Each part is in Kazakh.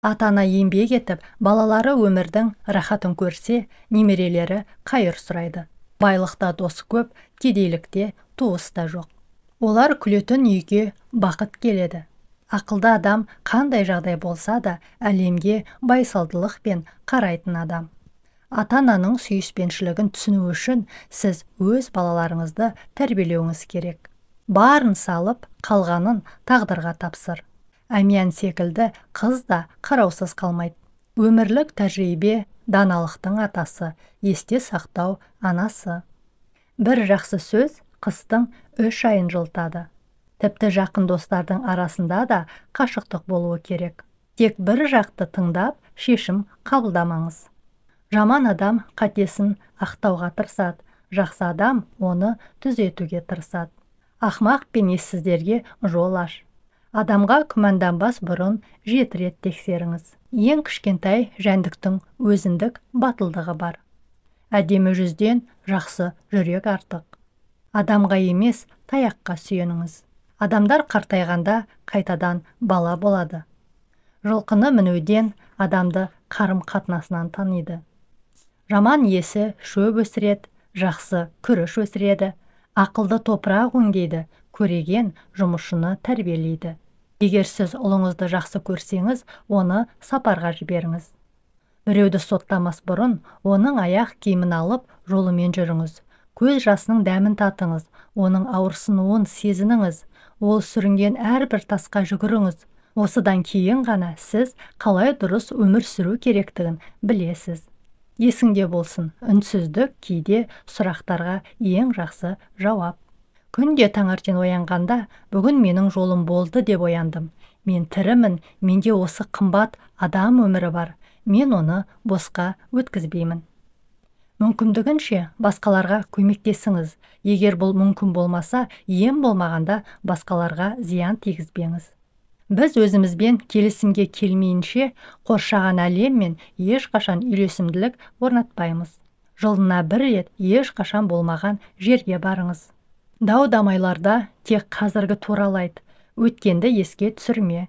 Ата-ана еңбек етіп, балалары өмірдің рахатын көрсе, немерелері қайыр сұрайды. Байлықта досы көп, кедейлікте туыс та жоқ. Олар күлетін үйге бақыт келеді. Ақылды адам қандай жағдай болса да әлемге байсалдылықпен қарайтын адам. Ата-ананың сүйіспеншілігін түсіну үшін сіз өз балаларыңызды тәрбиелеуіңіз керек. Барын салып, қалғанын тағдырға тапсыр. Әмиян секілді қыз да қараусыз қалмайды. Өмірлік тәжірибе даналықтың атасы, есте сақтау анасы. Бір жақсы сөз қыстың 3 айын жылытады. Тіпті жақын достардың арасында да қашықтық болуы керек. Тек бір жақты тыңдап, шешім қабылдамаңыз. Жаман адам қатесін ақтауға тырысады, жақсы адам оны түзетуге тырысады. Ақмақ пен ессіздерге жол аш. Адамға күмәнданбас бұрын 7 рет тексеріңіз. Ең кішкентай жәндіктің өзіндік батылдығы бар. Әдемі жүзден жақсы жүрек артық. Адамға емес, таяққа сүйеніңіз. Адамдар қартайғанда қайтадан бала болады. Жылқыны мінуден адамды қарым қатынасынан таниды. Жаман иесі шөп өсіреді, жақсы күріш өсіреді. Ақылды топырақ өңдейді, көреген жұмысшыны тәрбиелейді. Егер сіз ұлыңызды жақсы көрсеңіз, оны сапарға жіберіңіз. Біреуді соттамас бұрын, оның аяқ киімін алып, жолымен жүріңіз. Көз жасының дәмін татыңыз, оның ауырсынуын сезініңіз. Ол сүрінген әрбір тасқа жүгіріңіз. Осыдан кейін ғана сіз қалай дұрыс өмір сүру керектігін білесіз. Есіңде болсын, үнсіздік кейде сұрақтарға ең жақсы жауап. Күнде таңертең оянғанда, бүгін менің жолым болды деп ояндым. Мен тірімін, менде осы қымбат адам өмірі бар. Мен оны босқа өткізбеймін. Мүмкіндігінше басқаларға көмектесіңіз. Егер бұл мүмкін болмаса, ең болмағанда басқаларға зиян тигізбеңіз. Біз өзімізбен келісімге келмейінше, қоршаған әлеммен ешқашан үйлесімділік орнатпаймыз. Жылына 1 рет ешқашан болмаған жерге барыңыз. Дау-дамайларда тек қазіргі туралайды, өткенді еске түсірме.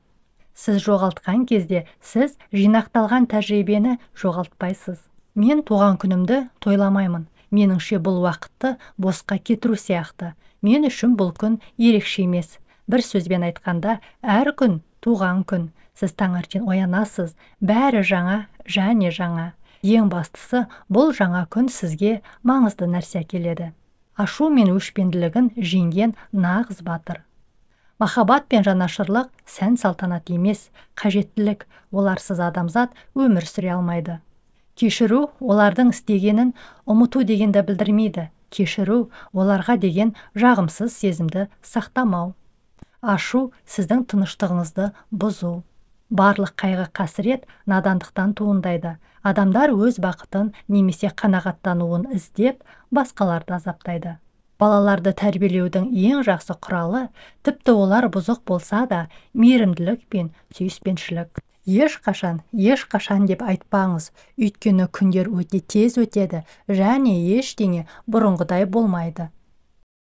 Сіз жоғалтқан кезде сіз жинақталған тәжірибені жоғалтпайсыз. Мен туған күнімді тойламаймын. Меніңше бұл уақытты босқа кетіру сияқты. Мен үшін бұл күн ерекше емес. Бір сөзбен айтқанда, әр күн туған күн. Сіз таңертең оянасыз, бәрі жаңа және жаңа. Ең бастысы, бұл жаңа күн сізге маңызды нәрсе келеді. Ашу мен өшпенділігін жеңген нағыз батыр. Махаббат пен жанашырлық сән салтанат емес, қажеттілік. Оларсыз адамзат өмір сүре алмайды. Кешіру олардың істегенін ұмыту дегенді білдірмейді. Кешіру оларға деген жағымсыз сезімді сақтамау. Ашу сіздің тыныштығыңызды бұзу. Барлық қайғы қасірет надандықтан туындайды. Адамдар өз бақытын немесе қанағаттануын іздеп, басқаларды азаптайды. Балаларды тәрбиелеудің ең жақсы құралы, тіпті олар бұзық болса да, мейірімділік пен сүйіспеншілік. Ешқашан деп айтпаңыз, өйткені күндер өте тез өтеді, және ештеңе бұрынғыдай болмайды.